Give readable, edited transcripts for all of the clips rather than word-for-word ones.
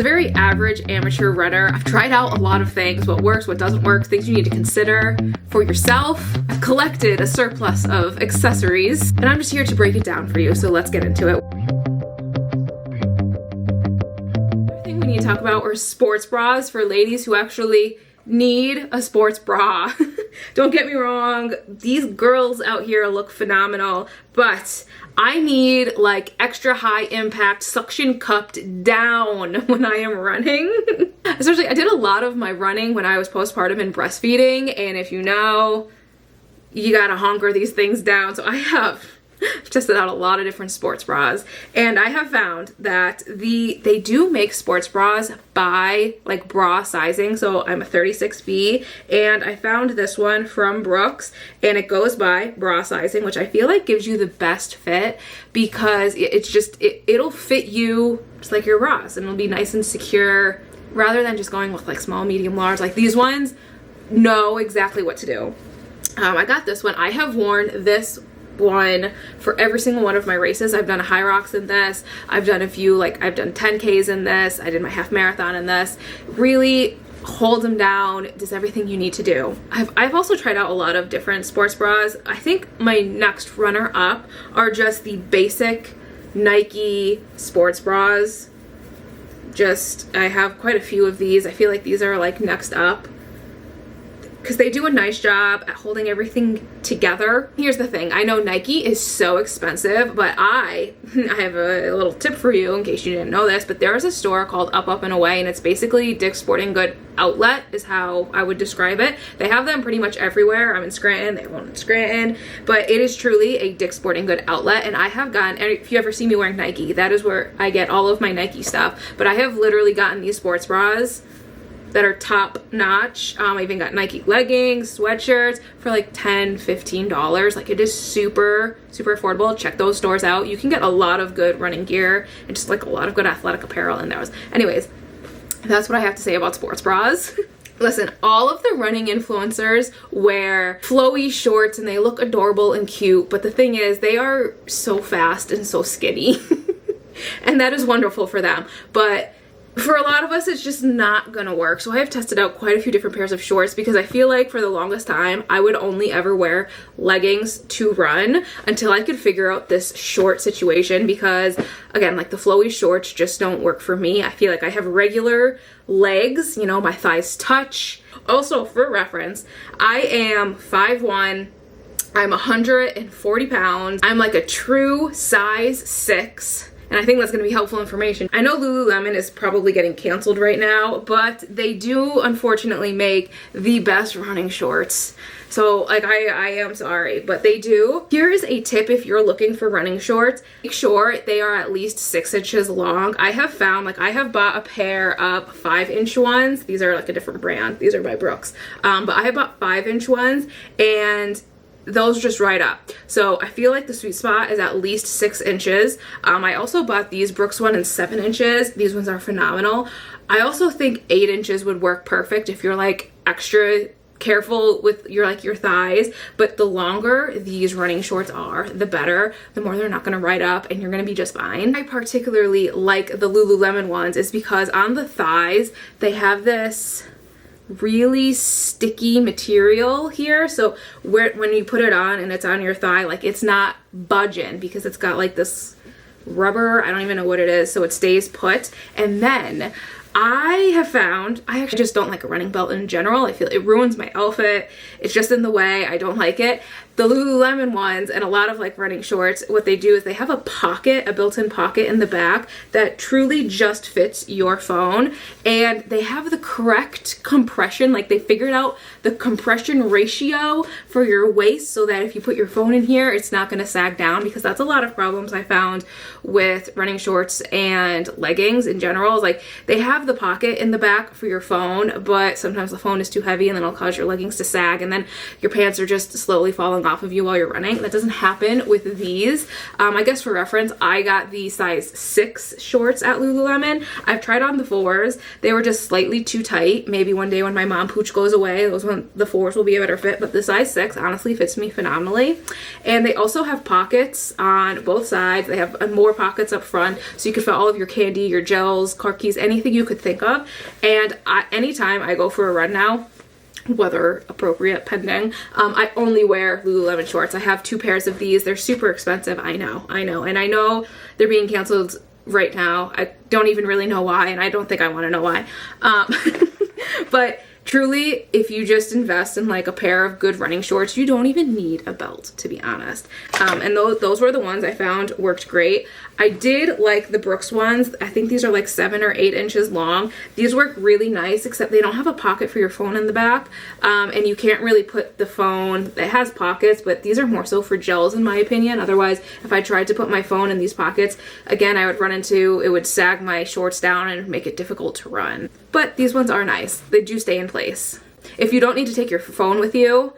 A very average amateur runner. I've tried out a lot of things, what works, what doesn't work, things you need to consider for yourself. I've collected a surplus of accessories, and I'm just here to break it down for you, so let's get into it. Another thing we need to talk about are sports bras for ladies who actually need a sports bra. Don't get me wrong, these girls out here look phenomenal, but I need like extra high impact, suction cupped down when I am running. Especially, I did a lot of my running when I was postpartum and breastfeeding, and if you know, you gotta hunker these things down. So I've tested out a lot of different sports bras, and I have found that they do make sports bras by like bra sizing. So I'm a 36B, and I found this one from Brooks, and it goes by bra sizing, which I feel like gives you the best fit because it'll fit you just like your bras, and it'll be nice and secure rather than just going with like small, medium, large. Like these ones know exactly what to do. I got this one. I have worn this one for every single one of my races. I've done a high rocks in this. I've done a few, like I've done 10Ks in this. I did my half marathon in this. Really holds them down, does everything you need to do. I've also tried out a lot of different sports bras. I think my next runner up are just the basic Nike sports bras. I have quite a few of these. I feel like these are like next up, because they do a nice job at holding everything together. Here's the thing, I know Nike is so expensive, but I have a little tip for you in case you didn't know this, but there is a store called Up Up and Away, and it's basically Dick's Sporting Good outlet is how I would describe it. They have them pretty much everywhere. I'm in Scranton, they have one in Scranton, but it is truly a Dick's Sporting Good outlet, and I have gotten, if you ever see me wearing Nike, that is where I get all of my Nike stuff, but I have literally gotten these sports bras that are top notch. I even got Nike leggings, sweatshirts for like $10, $15. Like it is super, super affordable. Check those stores out. You can get a lot of good running gear and just like a lot of good athletic apparel in those. Anyways, that's what I have to say about sports bras. Listen, all of the running influencers wear flowy shorts and they look adorable and cute, but the thing is they are so fast and so skinny. And that is wonderful for them. But for a lot of us, it's just not gonna work. So I have tested out quite a few different pairs of shorts because I feel like for the longest time, I would only ever wear leggings to run until I could figure out this short situation because, again, like the flowy shorts just don't work for me. I feel like I have regular legs, you know, my thighs touch. Also, for reference, I am 5'1", I'm 140 pounds. I'm like a true size 6. And I think that's going to be helpful information. I know Lululemon is probably getting canceled right now, but they do unfortunately make the best running shorts. So like I am sorry, but they do. Here is a tip if you're looking for running shorts. Make sure they are at least 6 inches long. I have found, like I have bought a pair of 5-inch ones. These are like a different brand. These are by Brooks. But I have bought 5-inch ones, and those just right up. So I feel like the sweet spot is at least 6 inches. I also bought these Brooks one in 7 inches. These ones are phenomenal. I also think 8 inches would work perfect if you're like extra careful with your thighs, but the longer these running shorts are, the better, the more they're not going to ride up and you're going to be just fine. I particularly like the Lululemon ones is because on the thighs they have this really sticky material here, so when you put it on and it's on your thigh, like it's not budging because it's got like this rubber, I don't even know what it is, so it stays put. And then I have found, I actually just don't like a running belt in general. I feel it ruins my outfit. It's just in the way. I don't like it. The Lululemon ones and a lot of like running shorts, what they do is they have a pocket, a built-in pocket in the back that truly just fits your phone, and they have the correct compression. Like they figured out the compression ratio for your waist so that if you put your phone in here, it's not going to sag down, because that's a lot of problems I found with running shorts and leggings in general. Is like they have the pocket in the back for your phone, but sometimes the phone is too heavy and then it'll cause your leggings to sag, and then your pants are just slowly falling falling off of you while you're running. That doesn't happen with these. I guess for reference, I got the size 6 shorts at Lululemon. I've tried on the 4s. They were just slightly too tight. Maybe one day when my mom pooch goes away, the 4s will be a better fit, but the size 6 honestly fits me phenomenally. And they also have pockets on both sides. They have more pockets up front, so you can fit all of your candy, your gels, car keys, anything you could think of. And anytime I go for a run now, weather appropriate pending, I only wear Lululemon shorts. I have 2 pairs of these. They're super expensive. I know, and I know they're being canceled right now. I don't even really know why, and I don't think I want to know why. But truly, if you just invest in like a pair of good running shorts, you don't even need a belt, to be honest. And those were the ones I found worked great. I did like the Brooks ones. I think these are like 7 or 8 inches long. These work really nice, except they don't have a pocket for your phone in the back. And you can't really put the phone, it has pockets, but these are more so for gels in my opinion. Otherwise, if I tried to put my phone in these pockets, again, I would run into, it would sag my shorts down and make it difficult to run. But these ones are nice. They do stay in place. If you don't need to take your phone with you,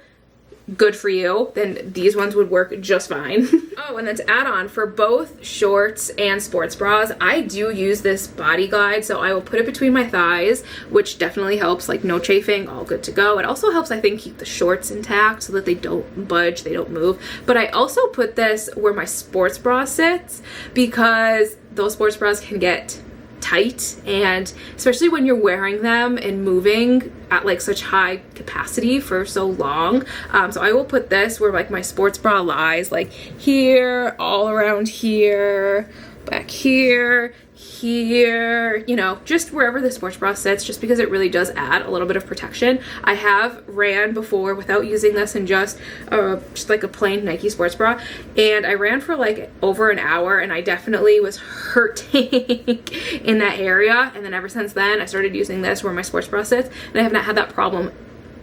good for you, then these ones would work just fine. Oh, and then to add on, for both shorts and sports bras, I do use this body glide, so I will put it between my thighs, which definitely helps, like no chafing, all good to go. It also helps, I think, keep the shorts intact so that they don't budge, they don't move. But I also put this where my sports bra sits, because those sports bras can get tight, and especially when you're wearing them and moving at like such high capacity for so long. So I will put this where like my sports bra lies, like here, all around here, back here, here, you know, just wherever the sports bra sits, just because it really does add a little bit of protection. I have ran before without using this and just like a plain Nike sports bra, and I ran for like over an hour, and I definitely was hurting in that area. And then ever since then, I started using this where my sports bra sits, and I have not had that problem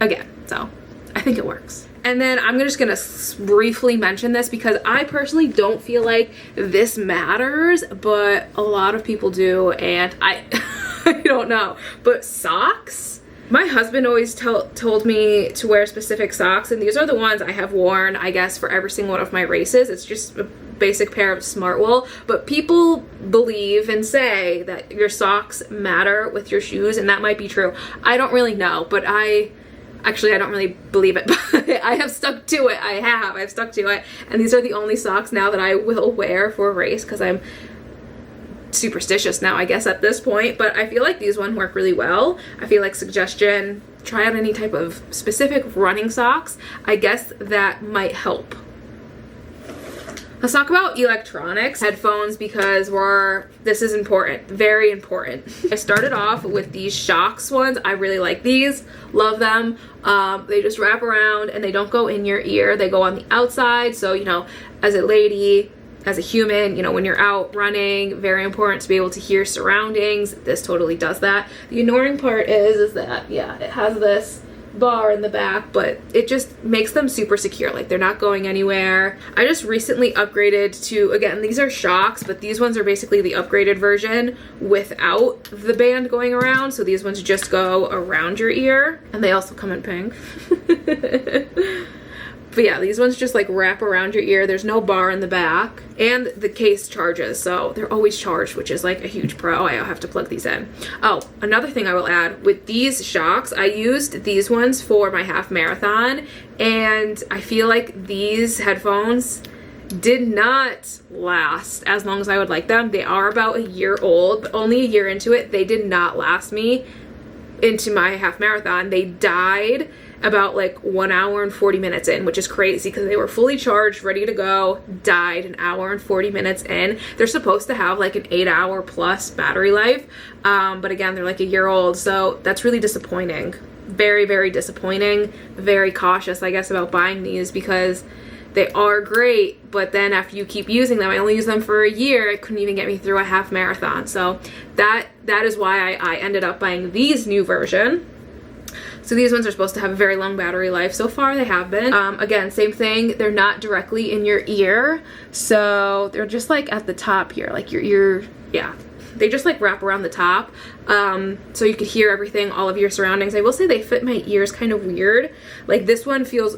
again. So I think it works. And then I'm just gonna briefly mention this because I personally don't feel like this matters, but a lot of people do, and I don't know. But socks? My husband always told me to wear specific socks, and these are the ones I have worn, I guess, for every single one of my races. It's just a basic pair of smart wool, but people believe and say that your socks matter with your shoes, and that might be true. I don't really know, but Actually, I don't really believe it, but I have stuck to it. I've stuck to it. And these are the only socks now that I will wear for a race because I'm superstitious now, I guess, at this point. But I feel like these ones work really well. I feel like suggestion, try out any type of specific running socks. I guess that might help. Let's talk about electronics, headphones, because this is important, very important. I started off with these Shokz ones. I really like these, love them. They just wrap around and they don't go in your ear. They go on the outside. So, you know, as a lady, as a human, you know, when you're out running, very important to be able to hear surroundings. This totally does that. The annoying part is that, yeah, it has this bar in the back, but it just makes them super secure, like they're not going anywhere. I just recently upgraded to, again, these are Shokz, but these ones are basically the upgraded version without the band going around, so these ones just go around your ear, and they also come in pink. But yeah, these ones just like wrap around your ear. There's no bar in the back, and the case charges, so they're always charged, which is like a huge pro. I have to plug these in. Oh, another thing I will add, with these Shokz, I used these ones for my half marathon, and I feel like these headphones did not last as long as I would like them. They are about a year old, but only a year into it, they did not last me into my half marathon. They died about like 1 hour and 40 minutes in, which is crazy because they were fully charged, ready to go, died an hour and 40 minutes in. They're supposed to have like an 8-hour plus battery life, but again, they're like a year old, so that's really disappointing. Very, very disappointing. Very cautious, I guess, about buying these because they are great, but then after you keep using them, I only used them for a year, it couldn't even get me through a half marathon. So that is why I ended up buying these new version. So these ones are supposed to have a very long battery life. So far they have been. Again, same thing, they're not directly in your ear, so they're just like at the top here, like your ear, yeah. they just like wrap around the top, so you could hear everything, all of your surroundings. I will say they fit my ears kind of weird. Like this one feels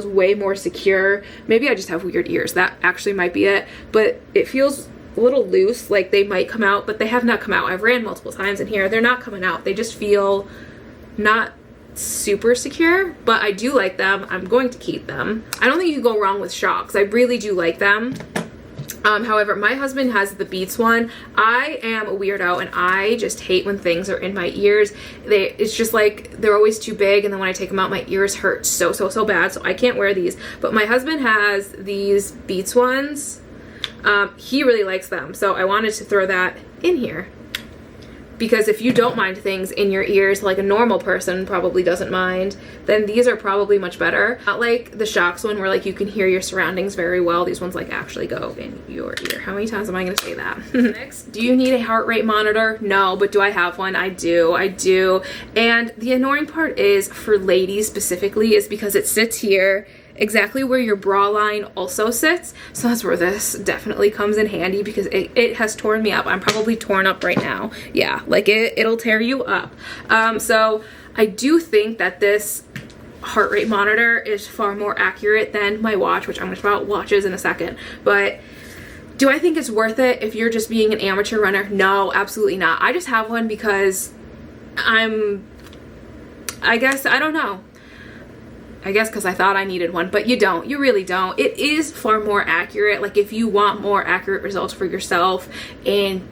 way more secure. Maybe I just have weird ears. That actually might be it, but it feels a little loose, like they might come out, but they have not come out. I've ran multiple times in here. They're not coming out. They just feel not super secure, but I do like them. I'm going to keep them. I don't think you can go wrong with Shokz. I really do like them. However, my husband has the Beats one. I am a weirdo and I just hate when things are in my ears. It's just like they're always too big, and then when I take them out, my ears hurt so bad, so I can't wear these. But my husband has these Beats ones. He really likes them, so I wanted to throw that in here. Because if you don't mind things in your ears, like a normal person probably doesn't mind, then these are probably much better. Not like the Shokz one where like you can hear your surroundings very well. These ones like actually go in your ear. How many times am I gonna say that? Next, do you need a heart rate monitor? No, but do I have one? I do. And the annoying part is, for ladies specifically, is because it sits here exactly where your bra line also sits. So that's where this definitely comes in handy, because it has torn me up. I'm probably torn up right now. Yeah, like it'll tear you up. So I do think that this heart rate monitor is far more accurate than my watch, which I'm going to talk about watches in a second. But do I think it's worth it if you're just being an amateur runner? No, absolutely not. I just have one because I guess, I don't know. I guess because I thought I needed one, but you don't. You really don't. It is far more accurate. Like if you want more accurate results for yourself and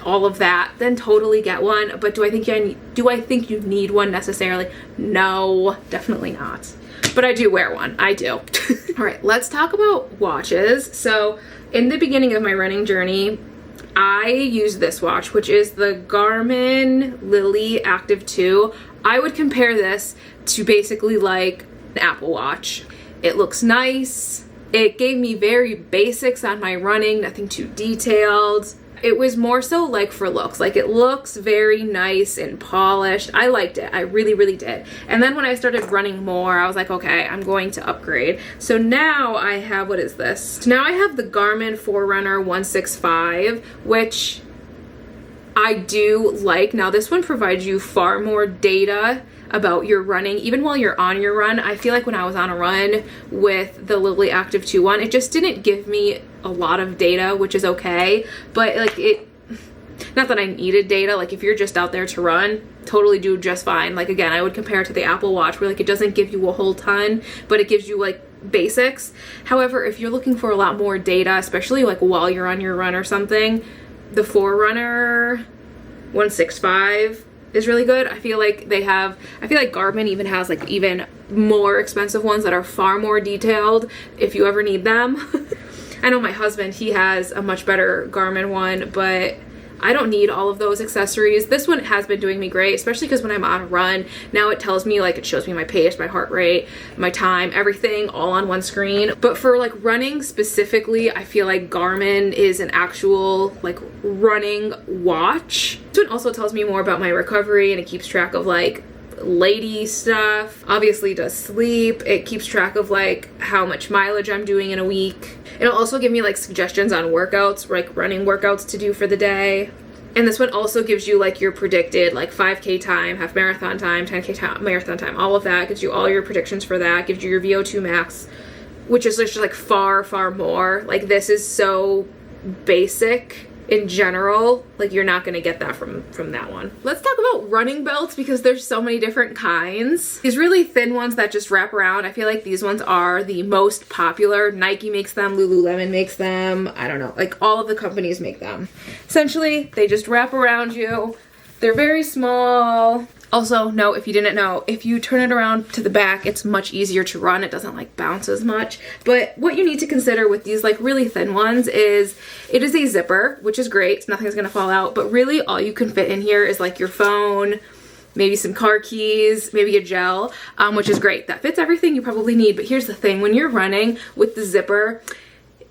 all of that, then totally get one. But do I think you need one necessarily? No, definitely not. But I do wear one. I do. All right, let's talk about watches. So in the beginning of my running journey, I used this watch, which is the Garmin Lilly Active 2. I would compare this to basically like an Apple Watch. It looks nice. It gave me very basics on my running, nothing too detailed. It was more so like for looks. Like it looks very nice and polished. I liked it. I really did. And then when I started running more, I was like, okay, I'm going to upgrade. So now I have, what is this? So now I have the Garmin Forerunner 165, which I do like. Now this one provides you far more data about your running, even while you're on your run. I feel like when I was on a run with the Lilly Active 2 one, it just didn't give me a lot of data, which is okay. But like not that I needed data. Like if you're just out there to run, totally do just fine. Like again, I would compare it to the Apple Watch, where like it doesn't give you a whole ton, but it gives you like basics. However, if you're looking for a lot more data, especially like while you're on your run or something, the Forerunner 165 is really good. I feel like Garmin even has like even more expensive ones that are far more detailed if you ever need them. I know my husband, he has a much better Garmin one, but I don't need all of those accessories. This one has been doing me great, especially because when I'm on a run, now it tells me, like, it shows me my pace, my heart rate, my time, everything all on one screen. But for like running specifically, I feel like Garmin is an actual like running watch. This one also tells me more about my recovery, and it keeps track of like lady stuff. Obviously does sleep. It keeps track of like how much mileage I'm doing in a week. It'll also give me like suggestions on workouts, like running workouts to do for the day. And this one also gives you like your predicted like 5K time, half marathon time, 10K time, marathon time, all of that. Gives you all your predictions for that. Gives you your VO2 max, which is just like far more. Like this is so basic in general, like you're not gonna get that from that one. Let's talk about running belts, because there's so many different kinds. These really thin ones that just wrap around, I feel like these ones are the most popular. Nike makes them, Lululemon makes them, I don't know, like all of the companies make them. Essentially, they just wrap around you. They're very small. Also, no, if you didn't know, if you turn it around to the back, it's much easier to run. It doesn't like bounce as much. But what you need to consider with these like really thin ones is it is a zipper, which is great. Nothing's gonna fall out. But really all you can fit in here is like your phone, maybe some car keys, maybe a gel, which is great. That fits everything you probably need. But here's the thing, when you're running with the zipper,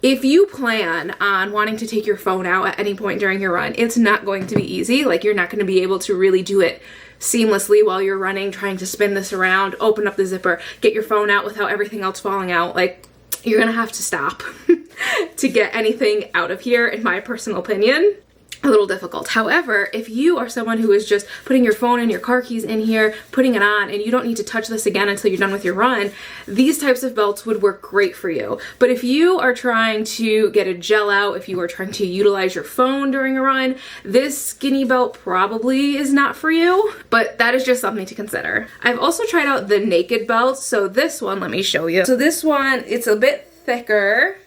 if you plan on wanting to take your phone out at any point during your run, it's not going to be easy. Like you're not going to be able to really do it seamlessly while you're running, trying to spin this around, open up the zipper, get your phone out without everything else falling out. Like you're gonna have to stop to get anything out of here, in my personal opinion. a little difficult. However, if you are someone who is just putting your phone and your car keys in here, putting it on, and you don't need to touch this again until you're done with your run, these types of belts would work great for you. But if you are trying to get a gel out, if you are trying to utilize your phone during a run, this skinny belt probably is not for you, but that is just something to consider. I've also tried out the naked belt. So this one, let me show you. So this one, it's a bit thicker,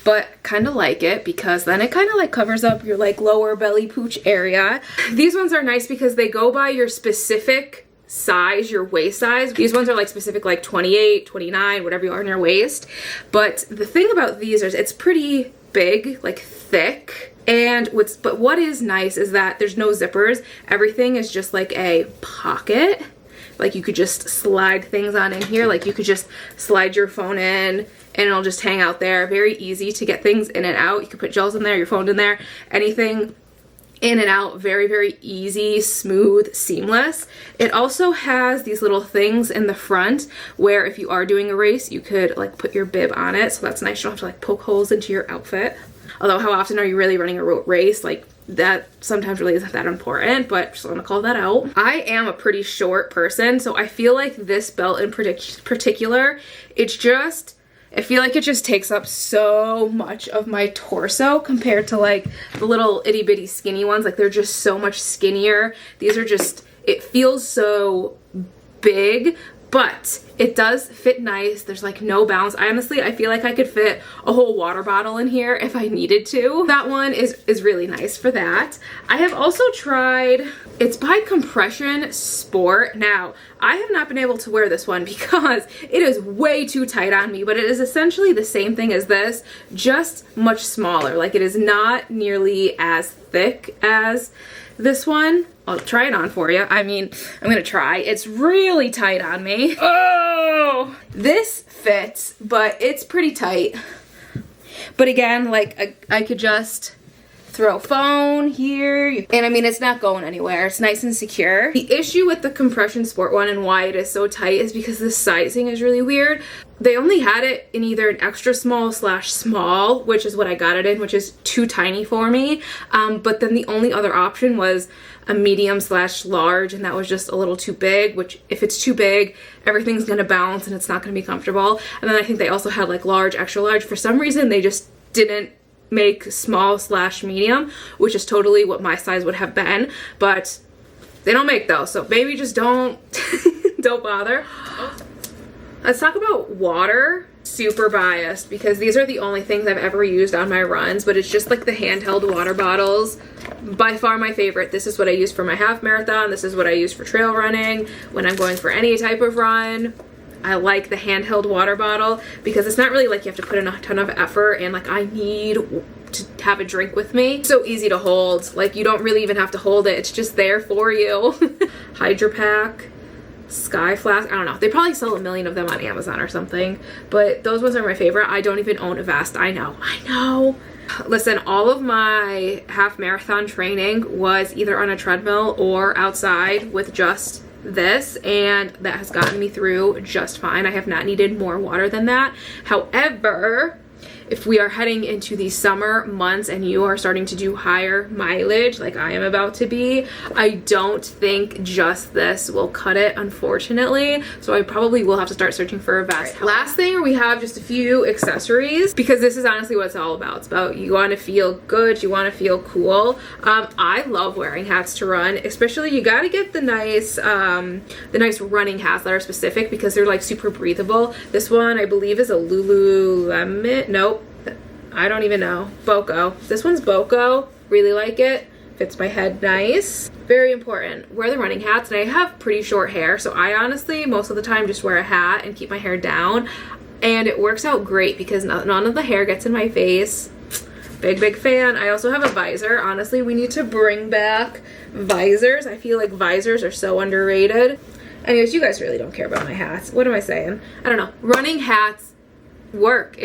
but kind of like it because then it kind of like covers up your like lower belly pooch area. These ones are nice because they go by your specific size, your waist size. These ones are like specific, like 28, 29, whatever you are in your waist. But the thing about these is it's pretty big, like thick. And what is nice is that there's no zippers. Everything is just like a pocket. Like you could just slide things on in here. Like you could just slide your phone in and it'll just hang out there. Very easy to get things in and out. You could put gels in there, your phone in there, anything in and out. Very, very easy, smooth, seamless. It also has these little things in the front where if you are doing a race, you could like put your bib on it. So that's nice. You don't have to like poke holes into your outfit. Although how often are you really running a race? Like that sometimes really isn't that important, but just want to call that out. I am a pretty short person, so I feel like this belt in particular, I feel like it just takes up so much of my torso compared to like the little itty bitty skinny ones. Like they're just so much skinnier. These are just, it feels so big, but it does fit nice. There's like no bounce. I feel like I could fit a whole water bottle in here if I needed to. That one is really nice for that. I have also tried, it's by Compression Sport. Now, I have not been able to wear this one because it is way too tight on me, but it is essentially the same thing as this, just much smaller. Like it is not nearly as thick as this one. I'll try it on for you. I mean, I'm gonna try. It's really tight on me. Oh! This fits, but it's pretty tight. But again, like I could just throw phone here, and I mean, it's not going anywhere. It's nice and secure. The issue with the Compression Sport one and why it is so tight is because the sizing is really weird. They only had it in either an extra small / small, which is what I got it in, which is too tiny for me. But then the only other option was a medium / large, and that was just a little too big, which if it's too big, everything's gonna bounce and it's not gonna be comfortable. And then I think they also had like large, extra large. For some reason, they just didn't make small / medium, which is totally what my size would have been, but they don't make those, so maybe just don't don't bother. Let's talk about water. Super biased because these are the only things I've ever used on my runs, but it's just like the handheld water bottles. By far my favorite. This is what I use for my half marathon. This is what I use for trail running. When I'm going for any type of run, I like the handheld water bottle because it's not really like you have to put in a ton of effort and like I need to have a drink with me. It's so easy to hold. Like you don't really even have to hold it. It's just there for you. Hydro Pack. Sky Flask, I don't know. They probably sell a million of them on Amazon or something, but those ones are my favorite. I don't even own a vest. I know. Listen, all of my half marathon training was either on a treadmill or outside with just this, and that has gotten me through just fine. I have not needed more water than that. However, if we are heading into the summer months and you are starting to do higher mileage like I am about to be, I don't think just this will cut it, unfortunately. So I probably will have to start searching for a vest. Right. Last thing, we have just a few accessories because this is honestly what it's all about. It's about you want to feel good, you want to feel cool. I love wearing hats to run, especially you got to get the nice running hats that are specific because they're like super breathable. This one I believe is a Lululemon. Nope. I don't even know. Boko. This one's Boko. Really like it. Fits my head nice. Very important. Wear the running hats, and I have pretty short hair, so I honestly most of the time just wear a hat and keep my hair down, and it works out great because none of the hair gets in my face. Big fan. I also have a visor. Honestly, we need to bring back visors. I feel like visors are so underrated. Anyways, you guys really don't care about my hats. What am I saying? I don't know. Running hats work.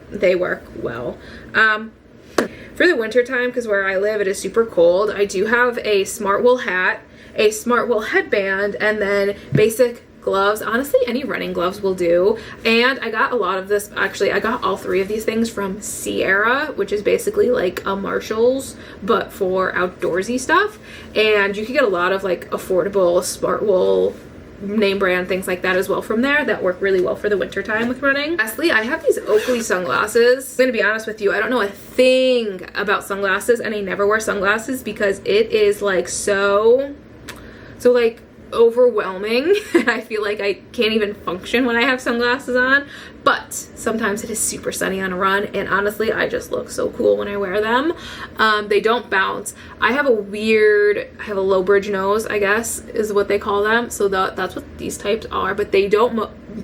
They work well. For the winter time, because where I live it is super cold, I do have a smart wool hat, a smart wool headband, and then basic gloves. Honestly, any running gloves will do. And I got a lot of this, actually, I got all 3 of these things from Sierra, which is basically like a Marshalls, but for outdoorsy stuff. And you can get a lot of like affordable smart wool, name brand things like that as well from there that work really well for the winter time with running. Lastly, I have these Oakley sunglasses. I'm gonna be honest with you, I don't know a thing about sunglasses, and I never wear sunglasses because it is like so like overwhelming. I feel like I can't even function when I have sunglasses on, but sometimes it is super sunny on a run, and honestly I just look so cool when I wear them. They don't bounce. I have a low bridge nose, I guess is what they call them, so that's what these types are, but they don't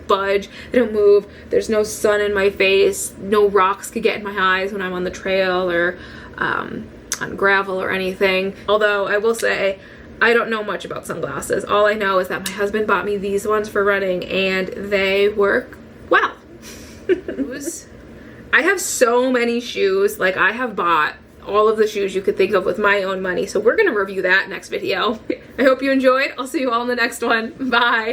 budge, they don't move, there's no sun in my face, no rocks could get in my eyes when I'm on the trail or on gravel or anything. Although I will say, I don't know much about sunglasses. All I know is that my husband bought me these ones for running and they work well. I have so many shoes. Like, I have bought all of the shoes you could think of with my own money. So we're gonna review that next video. I hope you enjoyed. I'll see you all in the next one. Bye.